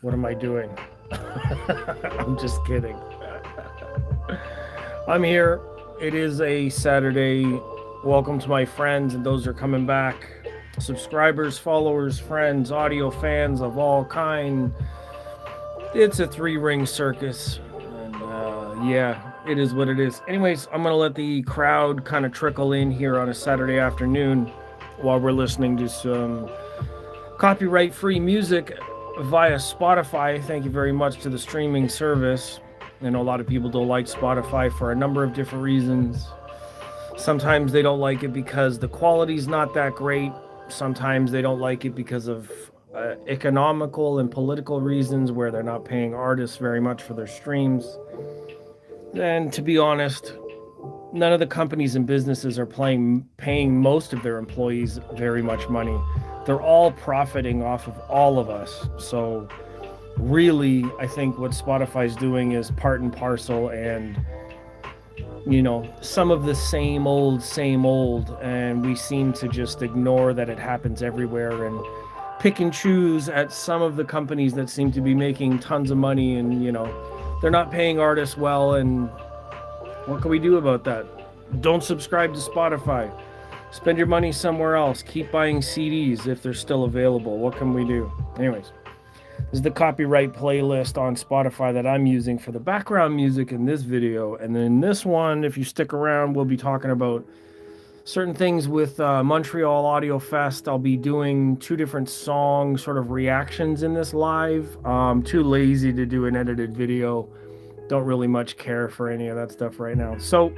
What am I doing? I'm just kidding. I'm here. It is a Saturday. Welcome to my friends and those who are coming back. Subscribers, followers, friends, audio fans of all kind. It's a three-ring circus. And yeah, it is what it is. Anyways, I'm going to let the crowd kind of trickle in here on a Saturday afternoon while we're listening to some copyright-free music via Spotify. Thank you very much to the streaming service. I know a lot of people don't like Spotify for a number of different reasons. Sometimes they don't like it because the quality's not that great. Sometimes they don't like it because of economical and political reasons where they're not paying artists very much for their streams. And to be honest, none of the companies and businesses are paying most of their employees very much money. They're all profiting off of all of us. So really, I think what Spotify's doing is part and parcel, and some of the same old, and we seem to just ignore that it happens everywhere and pick and choose at some of the companies that seem to be making tons of money, and they're not paying artists well. And what can we do about that? Don't subscribe to Spotify. Spend your money somewhere else. Keep buying CDs if they're still available. What can we do? Anyways, this is the copyright playlist on Spotify that I'm using for the background music in this video. And then this one, if you stick around, we'll be talking about certain things with Montreal Audiofest. I'll be doing 2 different song sort of reactions in this live. Too lazy to do an edited video. Don't really much care for any of that stuff right now. So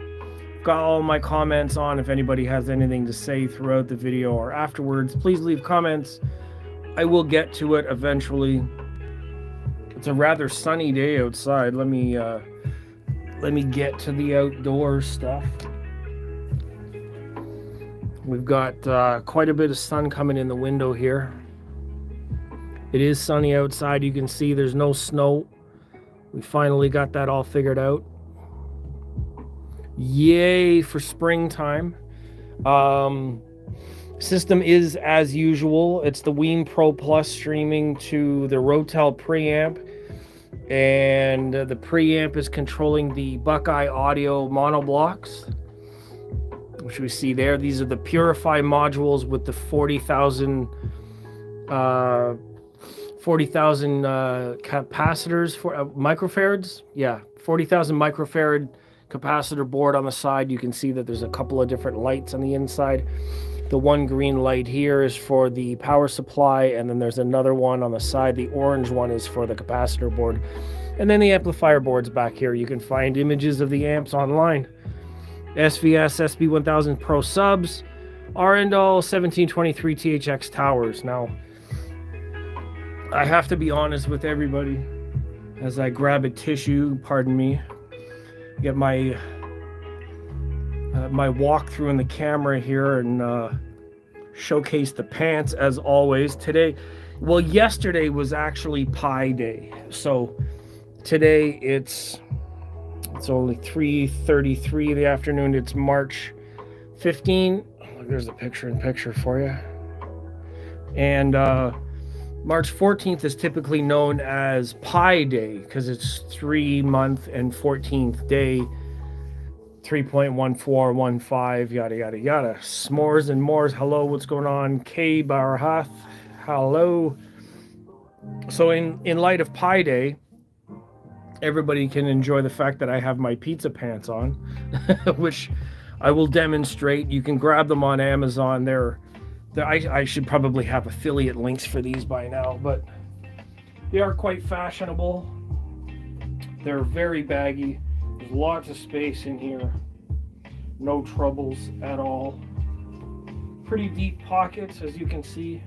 got all my comments on. If anybody has anything to say throughout the video or afterwards, please leave comments. I will get to it eventually. It's a rather sunny day outside. Let me get to the outdoor stuff. We've got quite a bit of sun coming in the window here. It is sunny outside. You can see there's no snow. We finally got that all figured out. Yay for springtime. System is as usual. It's the Weem Pro Plus streaming to the Rotel preamp, and the preamp is controlling the Buckeye Audio monoblocks, which we see there. These are the Purify modules with the 40,000 capacitors for microfarads. Yeah, 40,000 microfarad capacitor board on the side. You can see that there's a couple of different lights on the inside. The one green light here is for the power supply, and then there's another one on the side. The orange one is for the capacitor board. And then the amplifier board's back here. You can find images of the amps online. SVS SB1000 Pro subs, Arendal 1723 THX towers. Now, I have to be honest with everybody as I grab a tissue, pardon me, get my walkthrough in the camera here and showcase the pants as always. Yesterday was actually Pi Day, so today it's only 3:33 in the afternoon. It's March 15. There's a picture for you. And March 14th is typically known as Pi Day because it's 3-month and 14th day, 3.1415, yada, yada, yada. S'mores and Mores, hello, what's going on? K Barahath, hello. So in light of Pi Day, everybody can enjoy the fact that I have my pizza pants on, which I will demonstrate. You can grab them on Amazon. I should probably have affiliate links for these by now, but they are quite fashionable. They're very baggy. There's lots of space in here. No troubles at all. Pretty deep pockets, as you can see.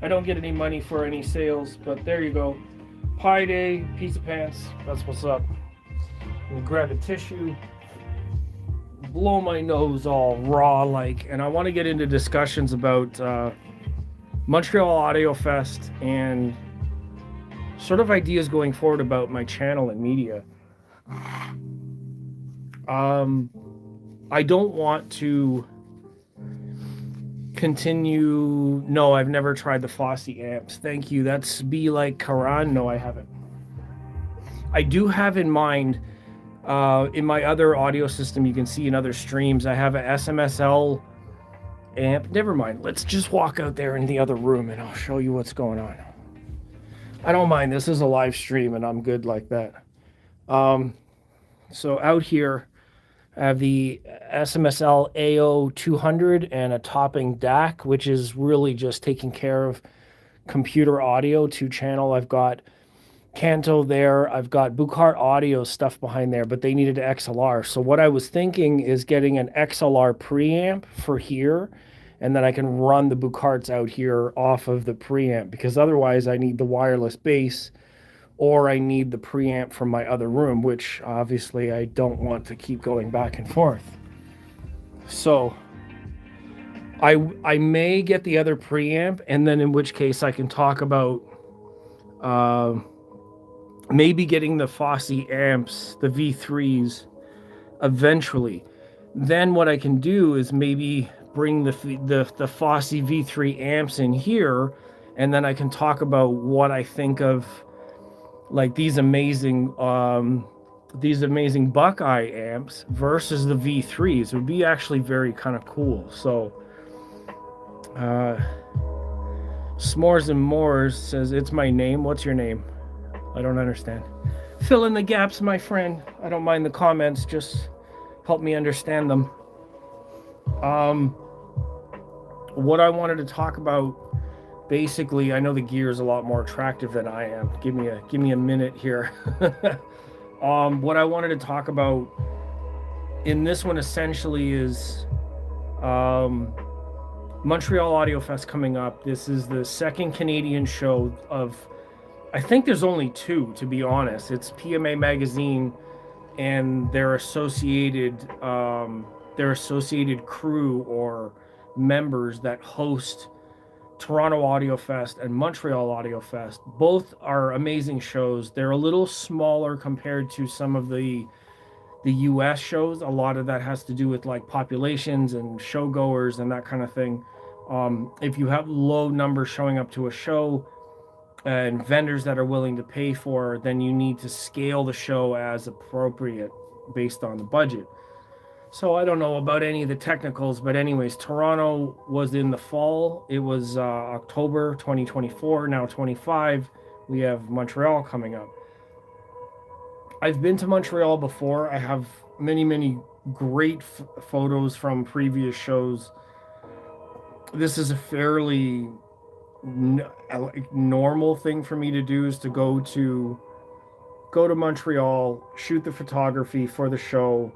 I don't get any money for any sales, but there you go. Pi Day, pizza pants, that's what's up. I'm gonna grab a tissue, blow my nose all raw like, and I want to get into discussions about Montreal Audiofest and sort of ideas going forward about my channel and media. I don't want to Continue. No, I've never tried the Fosse amps. Thank you. That's Be Like Karan. No, I haven't. I do have in mind, in my other audio system, you can see in other streams, I have a SMSL amp. Never mind. Let's just walk out there in the other room and I'll show you what's going on. I don't mind. This is a live stream and I'm good like that. So out here, I have the SMSL AO200 and a topping DAC, which is really just taking care of computer audio, 2-channel. I've got Canto there. I've got Buchart Audio stuff behind there, but they needed XLR. So what I was thinking is getting an XLR preamp for here, and then I can run the Bucharts out here off of the preamp, because otherwise I need the wireless bass or I need the preamp from my other room, which obviously I don't want to keep going back and forth. So I may get the other preamp, and then in which case I can talk about maybe getting the Fosse amps, the V3s, eventually. Then what I can do is maybe bring the Fosse V3 amps in here, and then I can talk about what I think of like these amazing Buckeye amps versus the V3s. It would be actually very kind of cool. So S'mores and Moores says, it's my name. What's your name? I don't understand. Fill in the gaps, my friend. I don't mind the comments. Just help me understand them. What I wanted to talk about, basically, I know the gear is a lot more attractive than I am. Give me a minute here. What I wanted to talk about in this one essentially is Montreal Audiofest coming up. This is the second Canadian show of, I think there's only two, to be honest. It's PMA Magazine and their associated crew or members that host Toronto Audiofest and Montreal Audiofest. Both are amazing shows. They're a little smaller compared to some of the US shows. A lot of that has to do with like populations and showgoers and that kind of thing. If you have low numbers showing up to a show and vendors that are willing to pay for, then you need to scale the show as appropriate based on the budget. So I don't know about any of the technicals, but anyways, Toronto was in the fall. It was October 2024, now 25. We have Montreal coming up. I've been to Montreal before. I have many great photos from previous shows. This is a fairly normal thing for me to do, is to go to Montreal, shoot the photography for the show,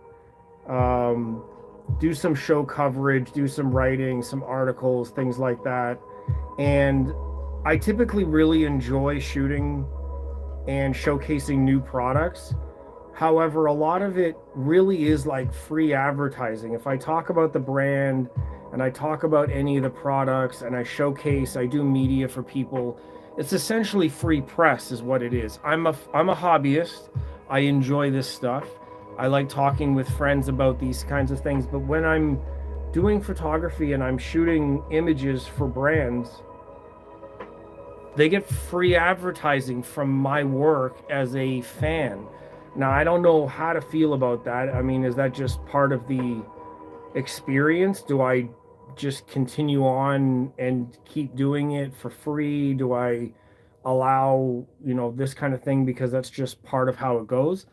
do some show coverage, do some writing, some articles, things like that. And I typically really enjoy shooting and showcasing new products. However, a lot of it really is like free advertising. If I talk about the brand and I talk about any of the products and I showcase, I do media for people, it's essentially free press is what it is. I'm a hobbyist. I enjoy this stuff. I like talking with friends about these kinds of things, but when I'm doing photography and I'm shooting images for brands, they get free advertising from my work as a fan. Now, I don't know how to feel about that. I mean, is that just part of the experience? Do I just continue on and keep doing it for free? Do I allow, this kind of thing because that's just part of how it goes?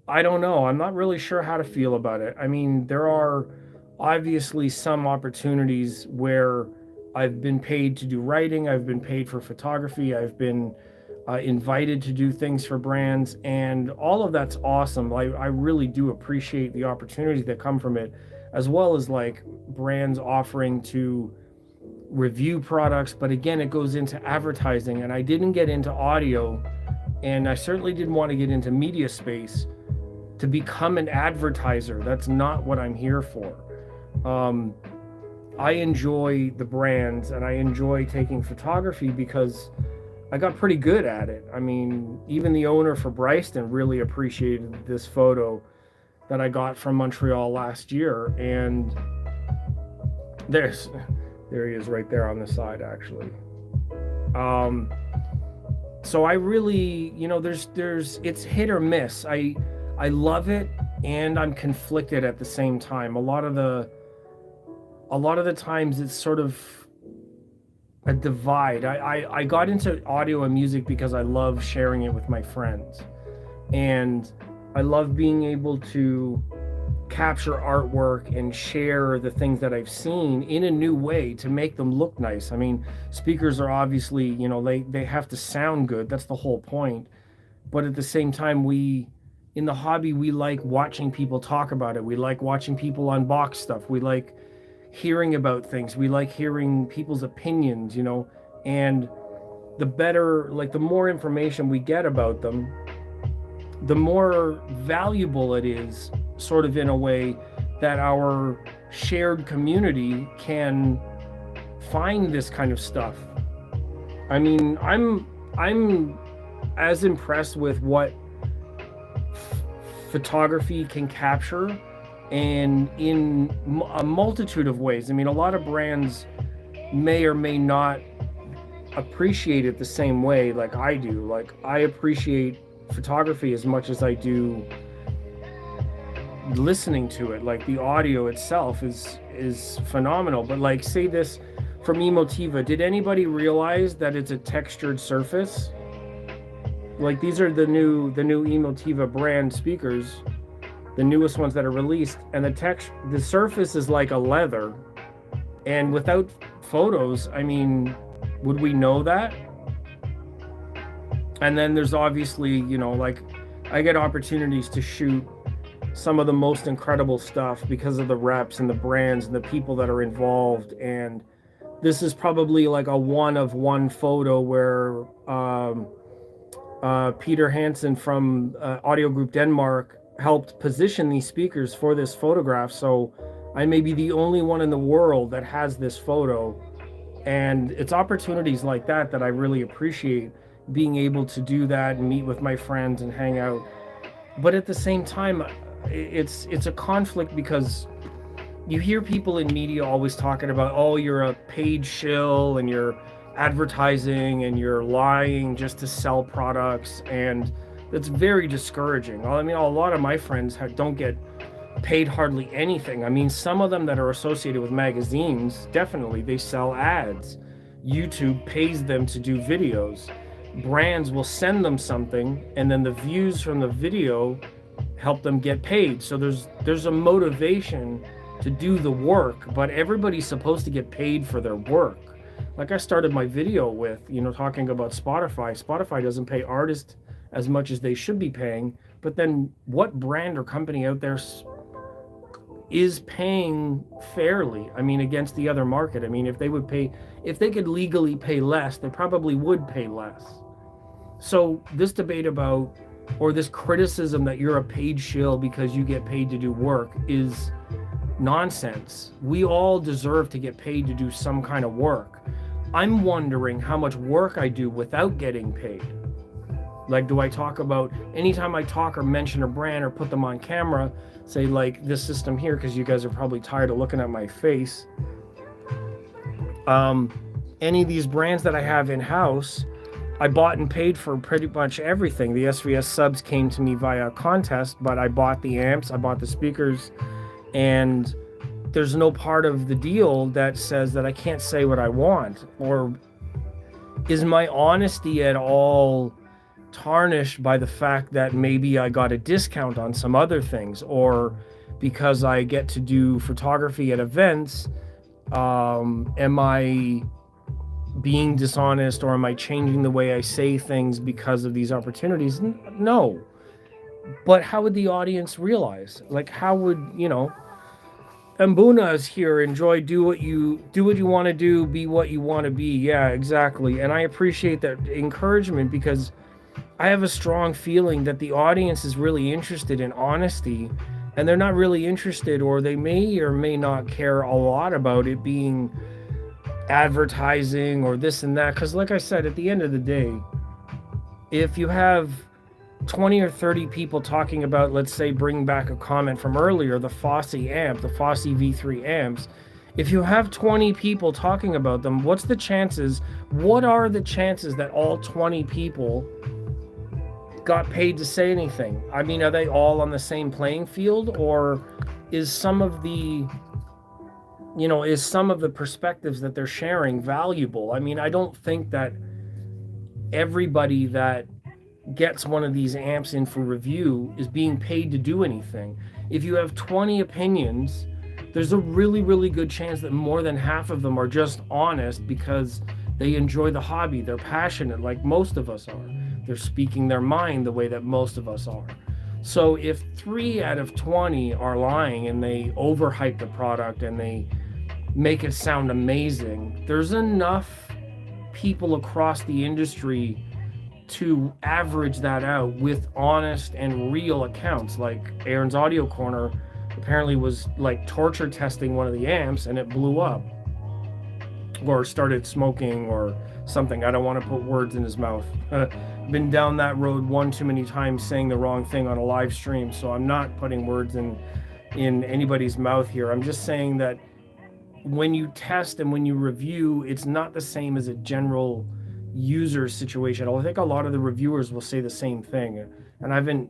I don't know. I'm not really sure how to feel about it. I mean, there are obviously some opportunities where I've been paid to do writing, I've been paid for photography, I've been invited to do things for brands, and all of that's awesome. I really do appreciate the opportunities that come from it, as well as like brands offering to review products. But again, it goes into advertising, and I didn't get into audio, and I certainly didn't want to get into media space to become an advertiser. That's not what I'm here for. I enjoy the brands and I enjoy taking photography because I got pretty good at it. I mean, even the owner for Bryston really appreciated this photo that I got from Montreal last year. And There he is right there on the side, actually. So I really, it's hit or miss. I love it, and I'm conflicted at the same time. A lot of the times it's sort of a divide. I got into audio and music because I love sharing it with my friends, and I love being able to capture artwork and share the things that I've seen in a new way to make them look nice. I mean, speakers are obviously, they have to sound good. That's the whole point. But at the same time, in the hobby, we like watching people talk about it. We like watching people unbox stuff. We like hearing about things. We like hearing people's opinions, and the more information we get about them, the more valuable it is, sort of in a way, that our shared community can find this kind of stuff. I mean, I'm as impressed with what photography can capture, and in a multitude of ways. I mean, a lot of brands may or may not appreciate it the same way like I do. Like, I appreciate photography as much as I do listening to it. Like, the audio itself is phenomenal. But like, say this from Emotiva, did anybody realize that it's a textured surface? Like, these are the new Emotiva brand speakers, the newest ones that are released, and the surface is like a leather. And without photos, I mean, would we know that? And then there's obviously, like, I get opportunities to shoot some of the most incredible stuff because of the reps and the brands and the people that are involved. And this is probably like a one of one photo where Peter Hansen from Audio Group Denmark helped position these speakers for this photograph. So I may be the only one in the world that has this photo. And it's opportunities like that I really appreciate, being able to do that and meet with my friends and hang out. But at the same time, it's a conflict, because you hear people in media always talking about, oh, you're a paid shill and you're advertising and you're lying just to sell products, and that's very discouraging. I mean, a lot of my friends don't get paid hardly anything. I mean, some of them that are associated with magazines, definitely, they sell ads. YouTube pays them to do videos. Brands will send them something, and then the views from the video help them get paid. So there's a motivation to do the work, but everybody's supposed to get paid for their work. Like I started my video with, talking about Spotify. Spotify doesn't pay artists as much as they should be paying, but then what brand or company out there is paying fairly? I mean, against the other market. I mean, if they could legally pay less, they probably would pay less. So this debate about, or this criticism that you're a paid shill because you get paid to do work, is nonsense. We all deserve to get paid to do some kind of work. I'm wondering how much work I do without getting paid. Like, do I talk about, anytime I talk or mention a brand or put them on camera, say like this system here, because you guys are probably tired of looking at my face. Any of these brands that I have in-house, I bought and paid for pretty much everything. The SVS subs came to me via a contest, but I bought the amps, I bought the speakers, and there's no part of the deal that says that I can't say what I want. Or is my honesty at all tarnished by the fact that maybe I got a discount on some other things, or because I get to do photography at events, am I being dishonest, or am I changing the way I say things because of these opportunities? No. But how would the audience realize? Like, how would, Mbuna is here, enjoy, do what you want to do, be what you want to be. Yeah, exactly. And I appreciate that encouragement, because I have a strong feeling that the audience is really interested in honesty, and they're not really interested, or they may or may not care a lot about it being advertising or this and that. Because like I said, at the end of the day, if you have 20 or 30 people talking about, let's say, bring back a comment from earlier, the Fosse amp, the Fosse V3 amps, If you have 20 people talking about them, what are the chances that all 20 people got paid to say anything? I mean, are they all on the same playing field, or is some of the perspectives that they're sharing valuable? I mean, I don't think that everybody that gets one of these amps in for review is being paid to do anything. If you have 20 opinions, there's a really, really good chance that more than half of them are just honest because they enjoy the hobby. They're passionate, like most of us are. They're speaking their mind the way that most of us are. So if 3 out of 20 are lying and they overhype the product and they make it sound amazing, there's enough people across the industry to average that out with honest and real accounts. Like Aaron's Audio Corner apparently was like torture testing one of the amps and it blew up or started smoking or something. I don't want to put words in his mouth. Been down that road one too many times saying the wrong thing on a live stream, so I'm not putting words in anybody's mouth here. I'm just saying that when you test and when you review, it's not the same as a general user situation. I think a lot of the reviewers will say the same thing, and I haven't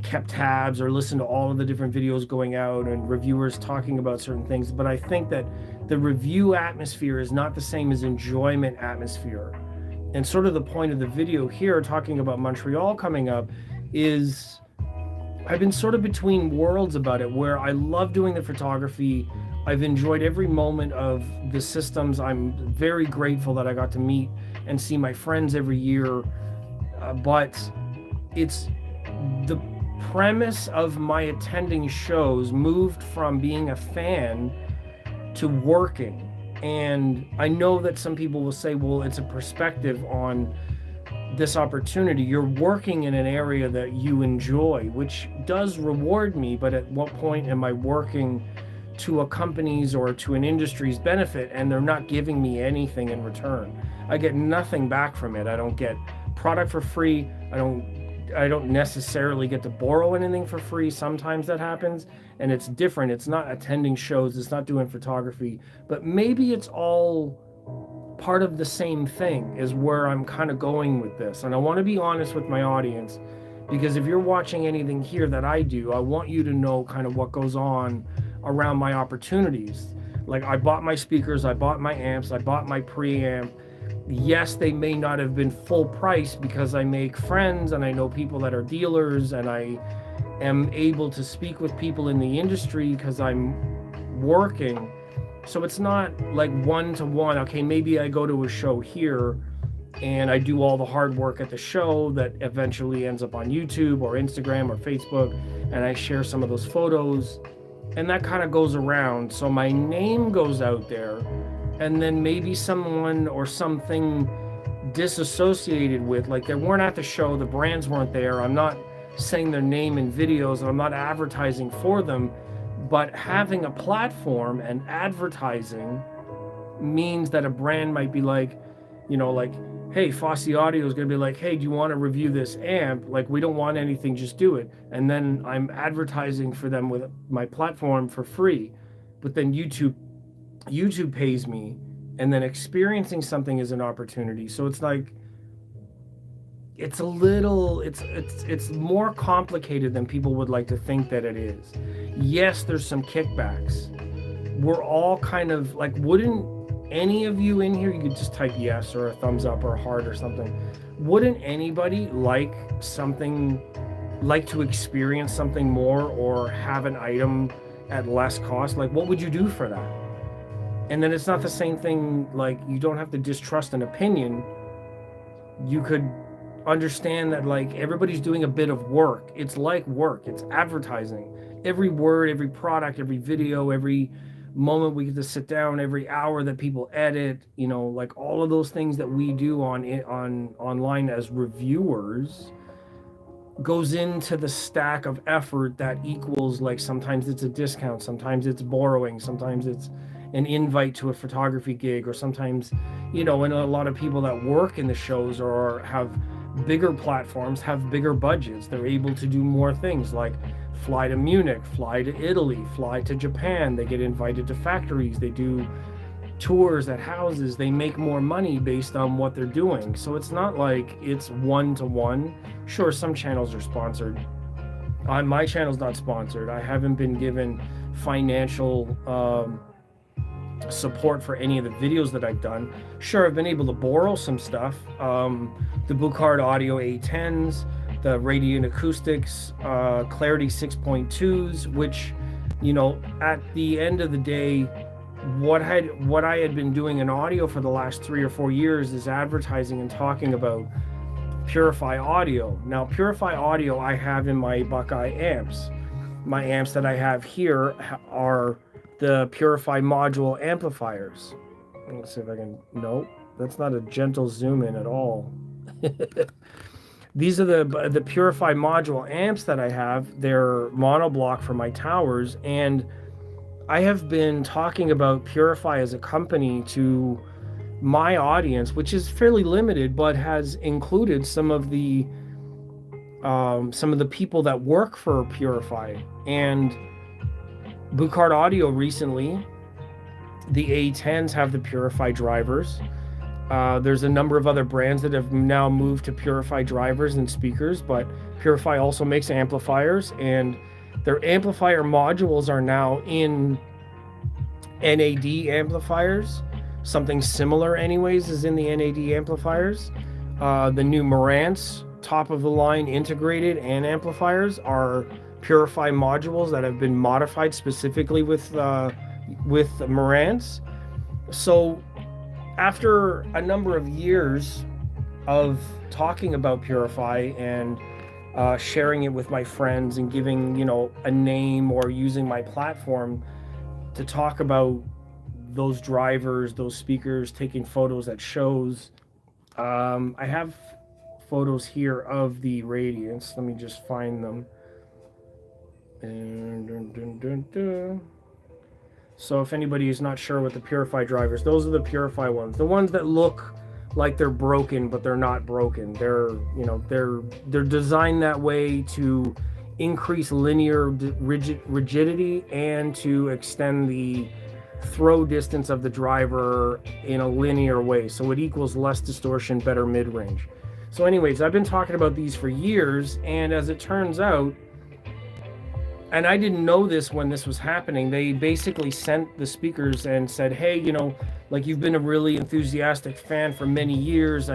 kept tabs or listened to all of the different videos going out and reviewers talking about certain things, but I think that the review atmosphere is not the same as enjoyment atmosphere. And sort of the point of the video here, talking about Montreal coming up, is I've been sort of between worlds about it, where I love doing the photography. I've enjoyed every moment of the systems. I'm very grateful that I got to meet and see my friends every year. But it's the premise of my attending shows moved from being a fan to working. And I know that some people will say, well, it's a perspective on this opportunity. You're working in an area that you enjoy, which does reward me, but at what point am I working to a company's or to an industry's benefit and they're not giving me anything in return? I get nothing back from it. I don't get product for free. I don't necessarily get to borrow anything for free. Sometimes that happens, and it's different. It's not attending shows, it's not doing photography, but maybe it's all part of the same thing, is where I'm kind of going with this. And I want to be honest with my audience, because if you're watching anything here that I do, I want you to know kind of what goes on around my opportunities. Like, I bought my speakers, I bought my amps, I bought my preamp. Yes, they may not have been full price because I make friends and I know people that are dealers, and I am able to speak with people in the industry because I'm working. So it's not like one-to-one. Okay, maybe I go to a show here and I do all the hard work at the show that eventually ends up on YouTube or Instagram or Facebook, and I share some of those photos, and that kind of goes around. So my name goes out there, and then maybe someone or something disassociated with, like, they weren't at the show, the brands weren't there, I'm not saying their name in videos, and I'm not advertising for them, but having a platform and advertising means that a brand might be like, like, hey, Fosse Audio is going to be like, hey, do you want to review this amp? Like, we don't want anything, just do it. And then I'm advertising for them with my platform for free. But then YouTube pays me, and then experiencing something is an opportunity. So it's like, it's a little, it's more complicated than people would like to think that it is. Yes, there's some kickbacks. We're all kind of like, wouldn't any of you in here, you could just type yes or a thumbs up or a heart or something, wouldn't anybody like to experience something more or have an item at less cost? Like, what would you do for that? And then it's not the same thing. Like, you don't have to distrust an opinion. You could understand that, like, everybody's doing a bit of work. It's like work. It's advertising. Every word, every product, every video, every moment we get to sit down, every hour that people edit, like all of those things that we do on online as reviewers goes into the stack of effort that equals, like, sometimes it's a discount, sometimes it's borrowing, sometimes it's an invite to a photography gig, or sometimes, and a lot of people that work in the shows or have bigger platforms have bigger budgets. They're able to do more things, like fly to Munich, fly to Italy, fly to Japan. They get invited to factories. They do tours at houses. They make more money based on what they're doing. So it's not like it's one-to-one. Sure, some channels are sponsored. My channel's not sponsored. I haven't been given financial support for any of the videos that I've done. Sure, I've been able to borrow some stuff. The Buchard Audio A10s, the Radiant Acoustics, Clarity 6.2s, which, you know, at the end of the day, what I had been doing in audio for the last 3 or 4 years is advertising and talking about Purify Audio. Now, Purify Audio I have in my Buckeye amps. My amps that I have here are the Purify module amplifiers. Let's see if I can, nope, that's not a gentle zoom in at all. These are the Purify module amps that I have. They're monoblock for my towers, and I have been talking about Purify as a company to my audience, which is fairly limited, but has included some of the people that work for Purify. And Buchard Audio recently, the A10s have the Purify drivers. There's a number of other brands that have now moved to Purify drivers and speakers, but Purify also makes amplifiers, and their amplifier modules are now in NAD amplifiers. Something similar anyways is in the NAD amplifiers. The new Marantz top of the line integrated and amplifiers are Purify modules that have been modified specifically with Marantz. So after a number of years of talking about Purify and sharing it with my friends and giving, you know, a name or using my platform to talk about those drivers, those speakers, taking photos at shows. I have photos here of the Radiants. Let me just find them. And so if anybody is not sure what the Purify drivers, those are the Purify ones. The ones that look like they're broken, but they're not broken. They're, you know, they're designed that way to increase linear rigidity and to extend the throw distance of the driver in a linear way, so it equals less distortion, better mid-range. So anyways, I've been talking about these for years, and as it turns out, and I didn't know this when this was happening, they basically sent the speakers and said, hey, you know, like, you've been a really enthusiastic fan for many years.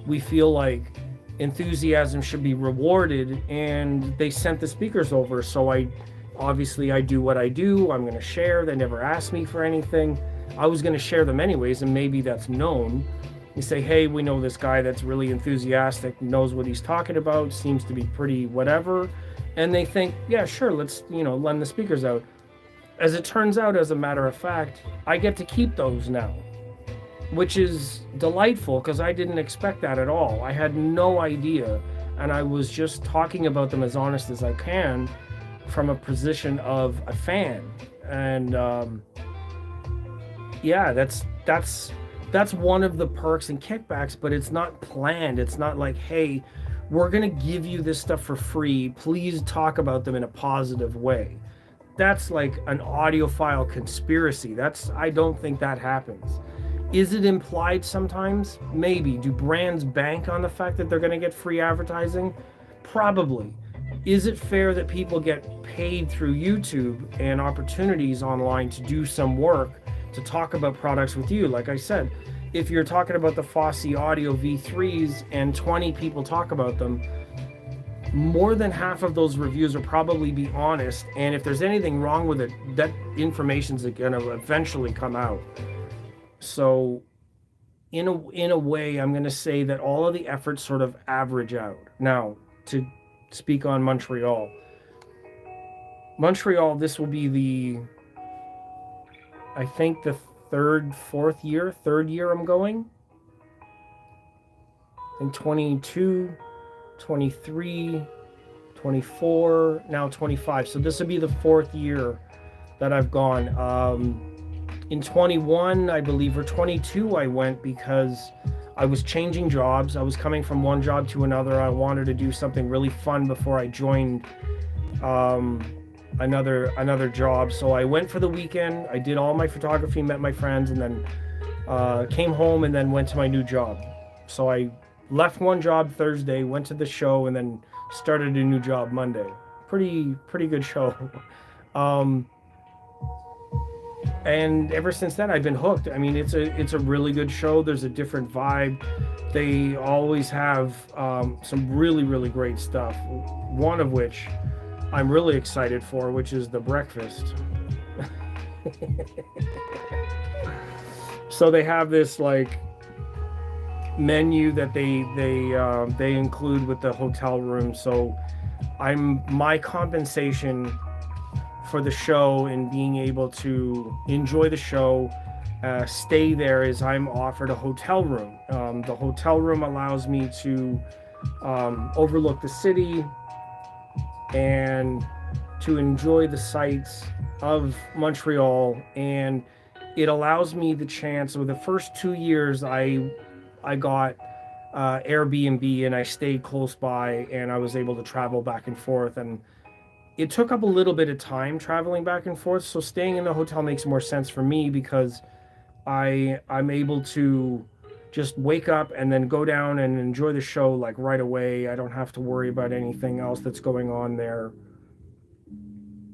We feel like enthusiasm should be rewarded, and they sent the speakers over. So obviously I do what I do. I'm going to share. They never asked me for anything. I was going to share them anyways, and maybe that's known. You say, hey, we know this guy that's really enthusiastic, knows what he's talking about, seems to be pretty whatever. And they think, yeah, sure, let's, you know, lend the speakers out. As it turns out, as a matter of fact, I get to keep those now, which is delightful because I didn't expect that at all. I had no idea, and I was just talking about them as honest as I can from a position of a fan. And yeah, that's one of the perks and kickbacks, but it's not planned. It's not like, hey, we're going to give you this stuff for free. Please talk about them in a positive way. That's like an audiophile conspiracy. I don't think that happens. Is it implied sometimes? Maybe. Do brands bank on the fact that they're going to get free advertising? Probably. Is it fair that people get paid through YouTube and opportunities online to do some work to talk about products with you? Like I said, if you're talking about the Fosse Audio V3s and 20 people talk about them, more than half of those reviews will probably be honest, and if there's anything wrong with it, that information's going to eventually come out. So in a way, I'm going to say that all of the efforts sort of average out. Now, to speak on Montreal, this will be I think the third year I'm going. In 22, 23, 24, now 25. So this will be the fourth year that I've gone. In 21, I believe, or 22, I went because I was changing jobs. I was coming from one job to another. I wanted to do something really fun before I joined um, another job. So I went for the weekend. I did all my photography, met my friends, and then came home and then went to my new job. So I left one job Thursday, went to the show, and then started a new job Monday. Pretty good show. Um, and ever since then, I've been hooked. I mean, it's a really good show. There's a different vibe. They always have some really great stuff. One of which I'm really excited for, which is the breakfast. So they have this like menu that they include with the hotel room. So my compensation for the show and being able to enjoy the show, stay there, is I'm offered a hotel room. The hotel room allows me to overlook the city and to enjoy the sights of Montreal, and it allows me the chance. With the first 2 years, I got Airbnb and I stayed close by, and I was able to travel back and forth. And it took up a little bit of time traveling back and forth, so staying in the hotel makes more sense for me because I'm able to just wake up and then go down and enjoy the show like right away. I don't have to worry about anything else that's going on there.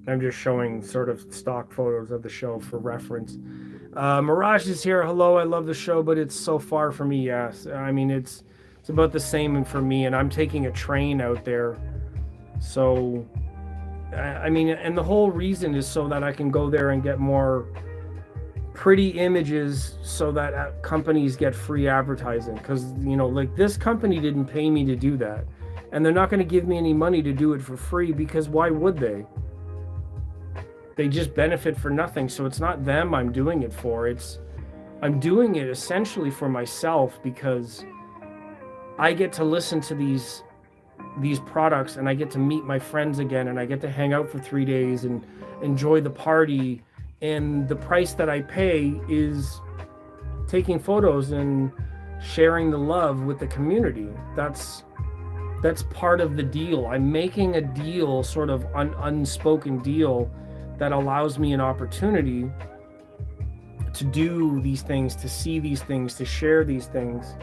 I'm just showing sort of stock photos of the show for reference. Mirage is here. Hello, I love the show, but it's so far for me. Yes, I mean it's about the same for me, and I'm taking a train out there. So I mean, and the whole reason is so that I can go there and get more pretty images so that companies get free advertising. Because, like this company didn't pay me to do that. And they're not going to give me any money to do it for free, because why would they? They just benefit for nothing. So it's not them I'm doing it for. I'm doing it essentially for myself, because I get to listen to these products, and I get to meet my friends again, and I get to hang out for 3 days and enjoy the party. And the price that I pay is taking photos and sharing the love with the community. That's part of the deal. I'm making a deal, sort of unspoken deal, that allows me an opportunity to do these things, to see these things, to share these things.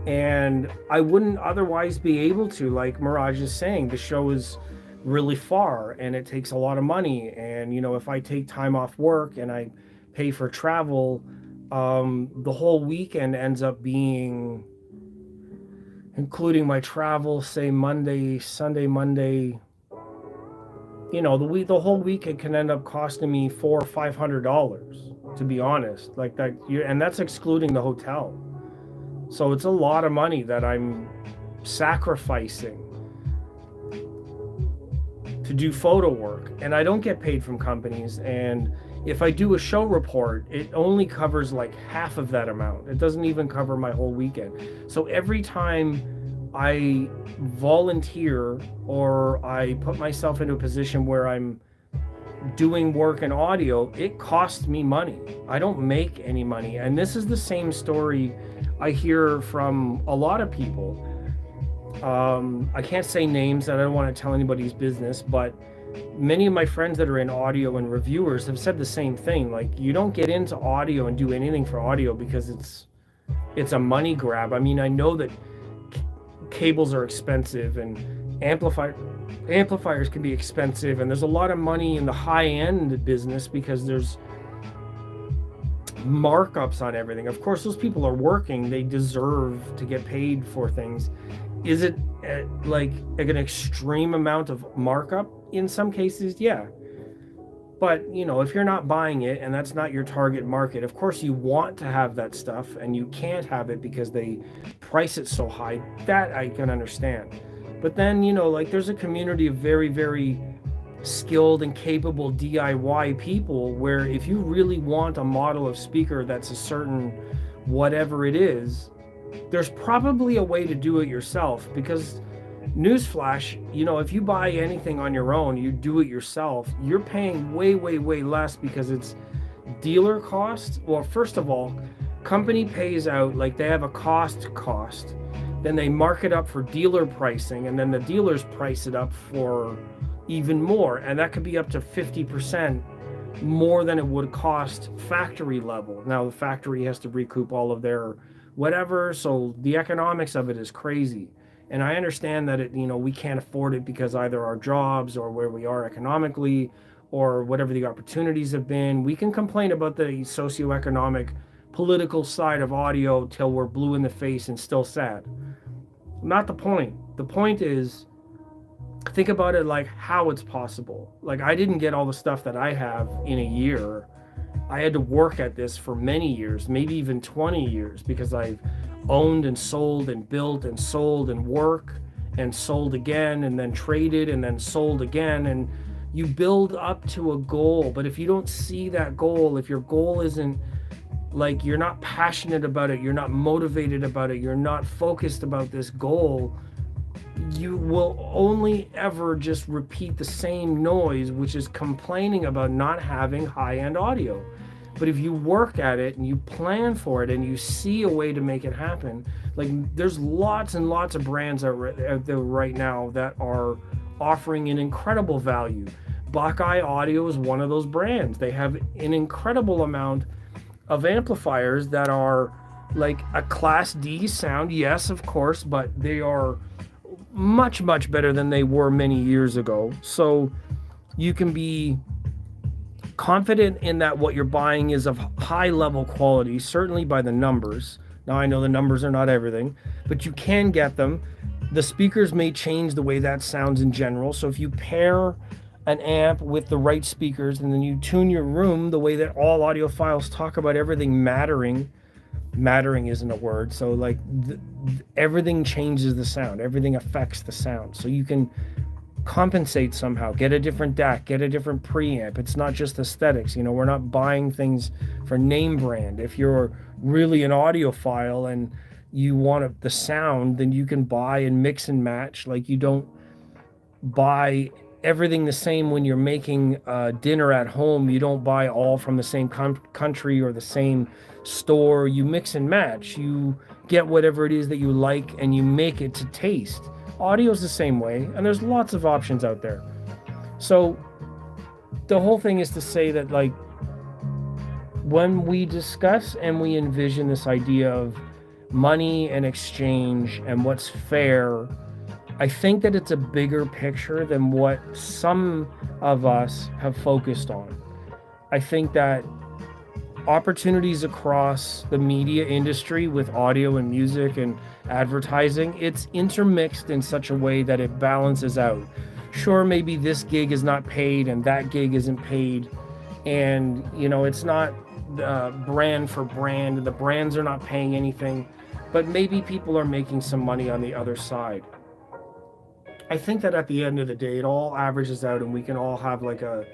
And I wouldn't otherwise be able to. Like Mirage is saying, the show is really far and it takes a lot of money. And, if I take time off work and I pay for travel, the whole weekend ends up being, including my travel, say Sunday, Monday, the whole weekend can end up costing me $400 or $500, to be honest, like that. And that's excluding the hotel. So it's a lot of money that I'm sacrificing to do photo work, and I don't get paid from companies. And if I do a show report, it only covers like half of that amount. It doesn't even cover my whole weekend. So every time I volunteer or I put myself into a position where I'm doing work in audio, it costs me money. I don't make any money. And this is the same story I hear from a lot of people. I can't say names, and I don't want to tell anybody's business, but many of my friends that are in audio and reviewers have said the same thing. Like, you don't get into audio and do anything for audio because it's a money grab. I mean, I know that cables are expensive and amplifiers can be expensive, and there's a lot of money in the high-end business because there's markups on everything. Of course, those people are working. They deserve to get paid for things. Is it like an extreme amount of markup in some cases? Yeah. But, if you're not buying it and that's not your target market, of course you want to have that stuff and you can't have it because they price it so high. That I can understand. But then, like there's a community of very, very skilled and capable DIY people where if you really want a model of speaker that's a certain whatever it is, there's probably a way to do it yourself. Because newsflash, if you buy anything on your own, you do it yourself, you're paying way less because it's dealer cost. Well, first of all, company pays out, like they have a cost, then they mark it up for dealer pricing, and then the dealers price it up for even more, and that could be up to 50% more than it would cost factory level. Now the factory has to recoup all of their whatever, so the economics of it is crazy. And I understand that we can't afford it because either our jobs or where we are economically or whatever the opportunities have been. We can complain about the socioeconomic political side of audio till we're blue in the face and still sad. Not the point. The point is, think about it like how it's possible. Like, I didn't get all the stuff that I have in a year. I had to work at this for many years, maybe even 20 years, because I've owned and sold and built and sold and work and sold again and then traded and then sold again. And you build up to a goal. But if you don't see that goal, if your goal isn't, like, you're not passionate about it, you're not motivated about it, you're not focused about this goal, you will only ever just repeat the same noise, which is complaining about not having high-end audio. But if you work at it and you plan for it and you see a way to make it happen, like, there's lots and lots of brands out there right now that are offering an incredible value. Buckeye Audio is one of those brands. They have an incredible amount of amplifiers that are like a Class D sound, yes, of course, but they are much, much better than they were many years ago. So you can be confident in that what you're buying is of high level quality, certainly by the numbers. Now, I know the numbers are not everything, but you can get them. The speakers may change the way that sounds in general. So if you pair an amp with the right speakers and then you tune your room the way that all audiophiles talk about everything mattering isn't a word. So like everything changes the sound, everything affects the sound. So you can compensate somehow, get a different DAC, get a different preamp. It's not just aesthetics. We're not buying things for name brand. If you're really an audiophile and you want the sound, then you can buy and mix and match. Like, you don't buy everything the same when you're making dinner at home. You don't buy all from the same country or the same store. You mix and match. You get whatever it is that you like and you make it to taste. Audio is the same way, and there's lots of options out there. So the whole thing is to say that, like, when we discuss and we envision this idea of money and exchange and what's fair, I think that it's a bigger picture than what some of us have focused on. I think that opportunities across the media industry with audio and music and advertising, it's intermixed in such a way that it balances out. Sure, maybe this gig is not paid and that gig isn't paid, and it's not brand for brand, and the brands are not paying anything, but maybe people are making some money on the other side. I think that at the end of the day, it all averages out and we can all have like a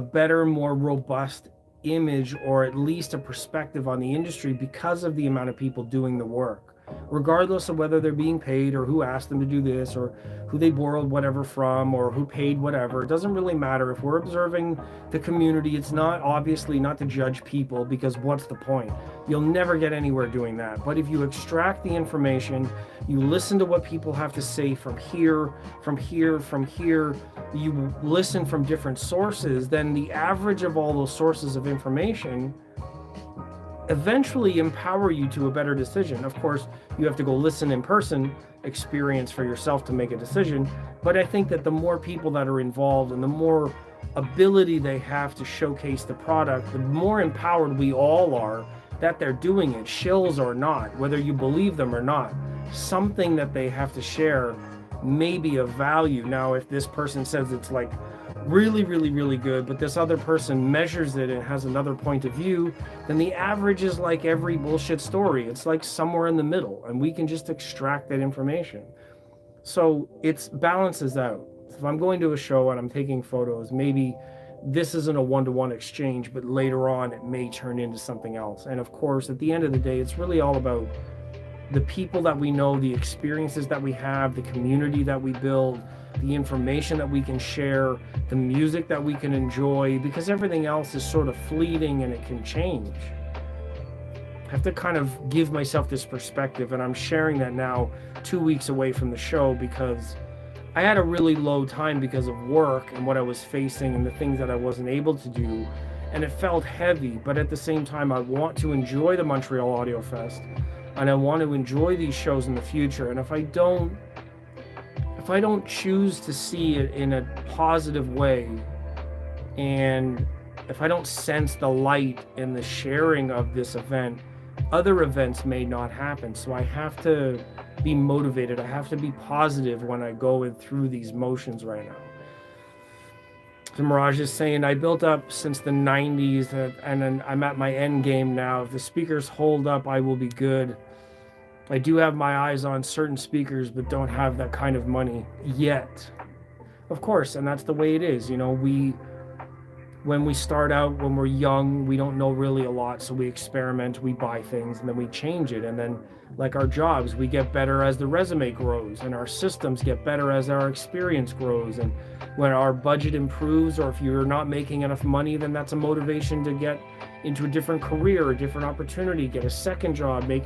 better, more robust image, or at least a perspective on the industry, because of the amount of people doing the work, regardless of whether they're being paid or who asked them to do this or who they borrowed whatever from or who paid whatever. It doesn't really matter. If we're observing the community, it's not, obviously not to judge people, because what's the point? You'll never get anywhere doing that. But if you extract the information, you listen to what people have to say from here, you listen from different sources, then the average of all those sources of information eventually empower you to a better decision. Of course, you have to go listen in person, experience for yourself to make a decision. But I think that the more people that are involved and the more ability they have to showcase the product, the more empowered we all are that they're doing it, shills or not, whether you believe them or not. Something that they have to share may be of value. Now, if this person says it's like really, really, really good, but this other person measures it and has another point of view, then the average is like every bullshit story. It's like somewhere in the middle, and we can just extract that information. So it balances out. If I'm going to a show and I'm taking photos, maybe this isn't a one-to-one exchange, but later on it may turn into something else. And of course, at the end of the day, it's really all about the people that we know, the experiences that we have, the community that we build, the information that we can share, the music that we can enjoy, because everything else is sort of fleeting and it can change. I have to kind of give myself this perspective, and I'm sharing that now 2 weeks away from the show, because I had a really low time because of work and what I was facing and the things that I wasn't able to do. And it felt heavy, but at the same time, I want to enjoy the Montreal Audio Fest and I want to enjoy these shows in the future. And if I don't choose to see it in a positive way, and if I don't sense the light and the sharing of this event, other events may not happen. So I have to be motivated. I have to be positive when I go through these motions right now. So Mirage is saying, I built up since the 90s and then I'm at my end game now. If the speakers hold up, I will be good. I do have my eyes on certain speakers, but don't have that kind of money yet. Of course, and that's the way it is. You know, when we start out, when we're young, we don't know really a lot, so we experiment, we buy things, and then we change it. And then, like our jobs, we get better as the resume grows, and our systems get better as our experience grows. And when our budget improves, or if you're not making enough money, then that's a motivation to get into a different career, a different opportunity, get a second job, make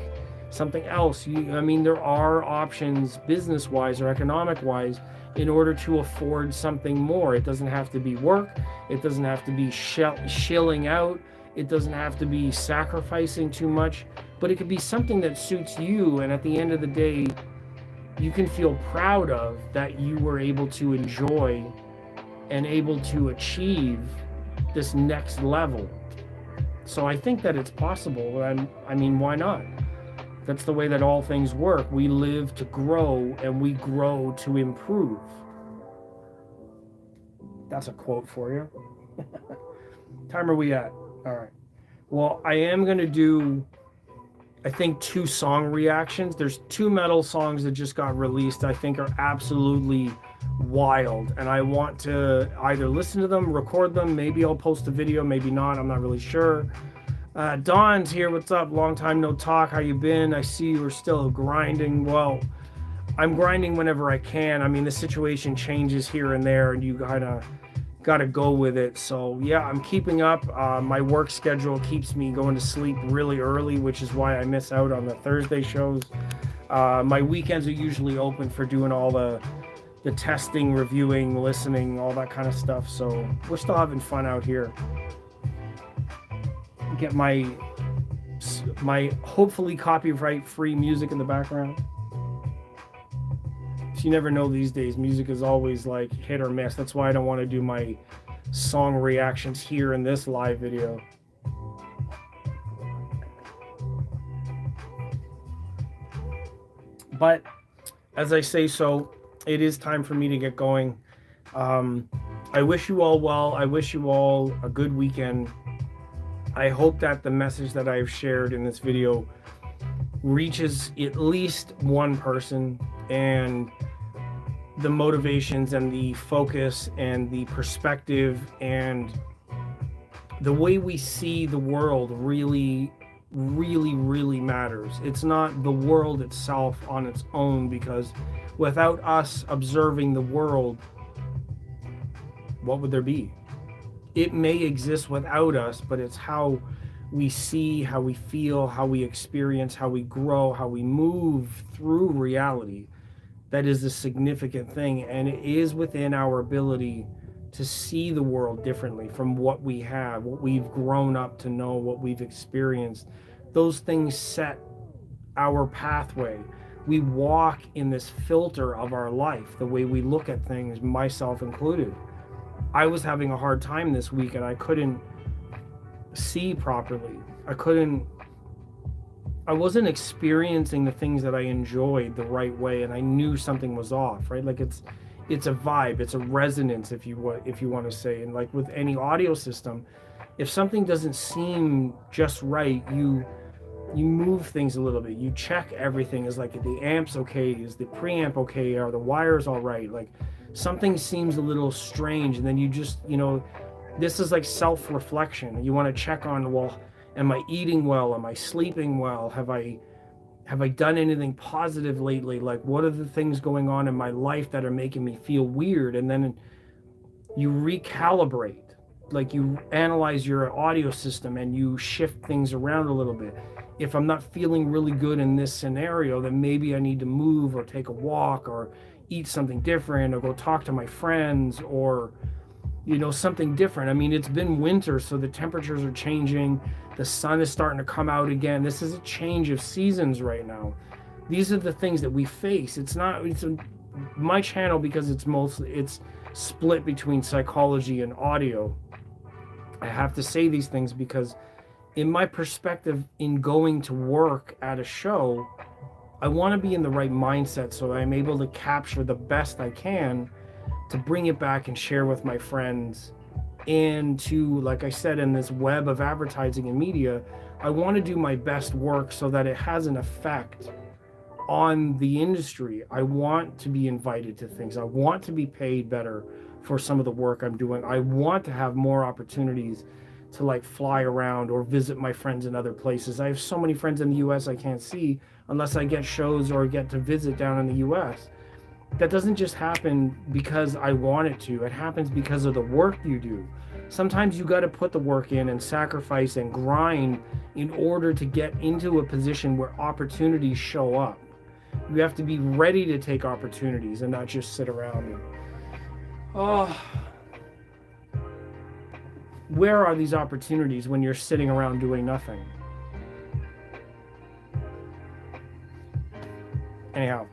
something else. I mean, there are options business-wise or economic-wise in order to afford something more. It doesn't have to be work. It doesn't have to be shilling out. It doesn't have to be sacrificing too much, but it could be something that suits you. And at the end of the day, you can feel proud of that you were able to enjoy and able to achieve this next level. So I think that it's possible. And I mean, why not? That's the way that all things work. We live to grow and we grow to improve. That's a quote for you. Time are we at? All right. Well, I am going to do, I think, 2 song reactions. There's 2 metal songs that just got released I think are absolutely wild. And I want to either listen to them, record them. Maybe I'll post a video, maybe not. I'm not really sure. Dawn's here. What's up? Long time no talk. How you been? I see you were still grinding. Well, I'm grinding whenever I can. I mean, the situation changes here and there, and you kind of got to go with it. So yeah, I'm keeping up. My work schedule keeps me going to sleep really early, which is why I miss out on the Thursday shows. My weekends are usually open for doing all the testing, reviewing, listening, all that kind of stuff. So we're still having fun out here. Get my hopefully copyright free music in the background. You never know these days. Music is always like hit or miss. That's why I don't want to do my song reactions here in this live video. But as I say, so it is time for me to get going. I wish you all well. I wish you all a good weekend. I hope that the message that I've shared in this video reaches at least one person, and the motivations and the focus and the perspective and the way we see the world really matters. It's not the world itself on its own, because without us observing the world, what would there be? It may exist without us, but it's how we see, how we feel, how we experience, how we grow, how we move through reality that is the significant thing. And it is within our ability to see the world differently from what we have, what we've grown up to know, what we've experienced. Those things set our pathway. We walk in this filter of our life, the way we look at things, myself included. I was having a hard time this week and I couldn't see properly. I wasn't experiencing the things that I enjoyed the right way, and I knew something was off, right? Like it's a vibe, it's a resonance, if you want to say. And like with any audio system, if something doesn't seem just right, you move things a little bit. You check everything. Is like the amp's okay? Is the preamp okay? Are the wires all right? Like something seems a little strange, and then you just, this is like self-reflection. You want to check on, well, am I eating well? Am I sleeping well? Have I done anything positive lately? Like, what are the things going on in my life that are making me feel weird? And then you recalibrate. Like, you analyze your audio system and you shift things around a little bit. If I'm not feeling really good in this scenario, then maybe I need to move or take a walk or eat something different or go talk to my friends or, something different. I mean, it's been winter, so the temperatures are changing. The sun is starting to come out again. This is a change of seasons right now. These are the things that we face. My channel, because it's split between psychology and audio. I have to say these things because in my perspective, in going to work at a show, I want to be in the right mindset so I'm able to capture the best I can to bring it back and share with my friends. And to, like I said, in this web of advertising and media, I want to do my best work so that it has an effect on the industry. I want to be invited to things. I want to be paid better for some of the work I'm doing. I want to have more opportunities to like fly around or visit my friends in other places. I have so many friends in the US I can't see unless I get shows or get to visit down in the US. That doesn't just happen because I want it to. It happens because of the work you do. Sometimes you got to put the work in and sacrifice and grind in order to get into a position where opportunities show up. You have to be ready to take opportunities and not just sit around and, where are these opportunities when you're sitting around doing nothing? Anyhow,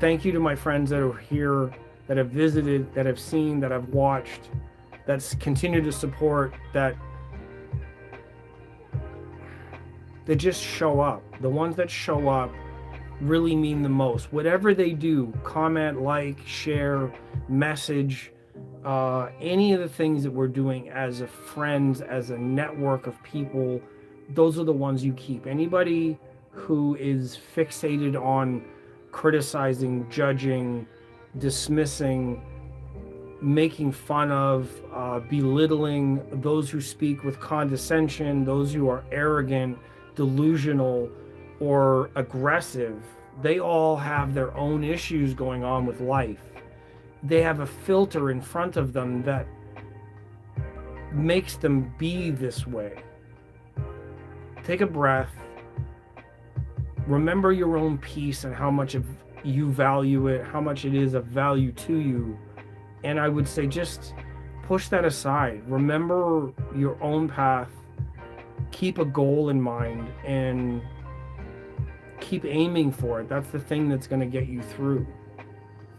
thank you to my friends that are here, that have visited, that have seen, that have watched, that's continued to support, that just show up. The ones that show up really mean the most. Whatever they do, comment, like, share, message, any of the things that we're doing as a friends, as a network of people, those are the ones you keep. Anybody who is fixated on criticizing, judging, dismissing, making fun of, belittling, those who speak with condescension, those who are arrogant, delusional, or aggressive, they all have their own issues going on with life. They have a filter in front of them that makes them be this way. Take a breath. Remember your own peace and how much you value it, how much it is of value to you. And I would say just push that aside. Remember your own path. Keep a goal in mind and keep aiming for it. That's the thing that's going to get you through.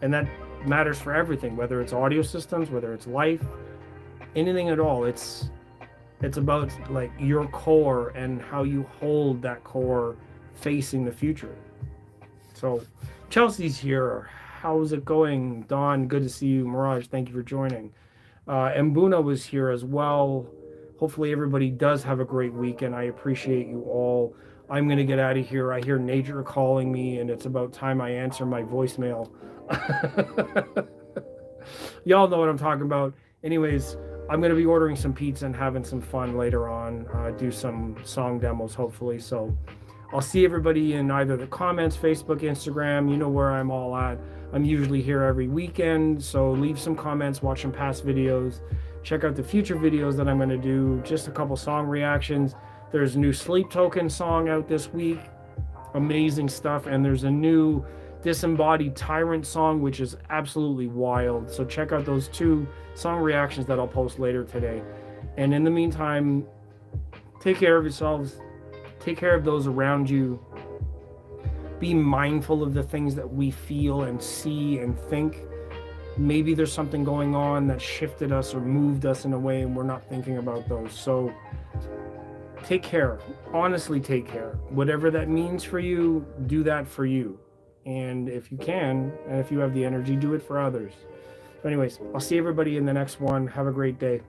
And that matters for everything, whether it's audio systems, whether it's life, anything at all. It's about like your core and how you hold that core facing the future. So Chelsea's here. How's it going? Dawn, good to see you. Mirage, thank you for joining. Mbuna was here as well. Hopefully everybody does have a great weekend. I appreciate you all. I'm going to get out of here. I hear nature calling me, and it's about time I answer my voicemail. Y'all know what I'm talking about. Anyways, I'm going to be ordering some pizza and having some fun later on. Do some song demos, hopefully. So I'll see everybody in either the comments, Facebook, Instagram. You know where I'm all at. I'm usually here every weekend. So leave some comments, watch some past videos. Check out the future videos that I'm going to do. Just a couple song reactions. There's a new Sleep Token song out this week. Amazing stuff. And there's a new Disembodied Tyrant song, which is absolutely wild. So check out those two song reactions that I'll post later today. And in the meantime, take care of yourselves. Take care of those around you. Be mindful of the things that we feel and see and think. Maybe there's something going on that shifted us or moved us in a way and we're not thinking about those. So take care. Honestly, take care. Whatever that means for you, do that for you. And if you can, and if you have the energy, do it for others. So anyways, I'll see everybody in the next one. Have a great day.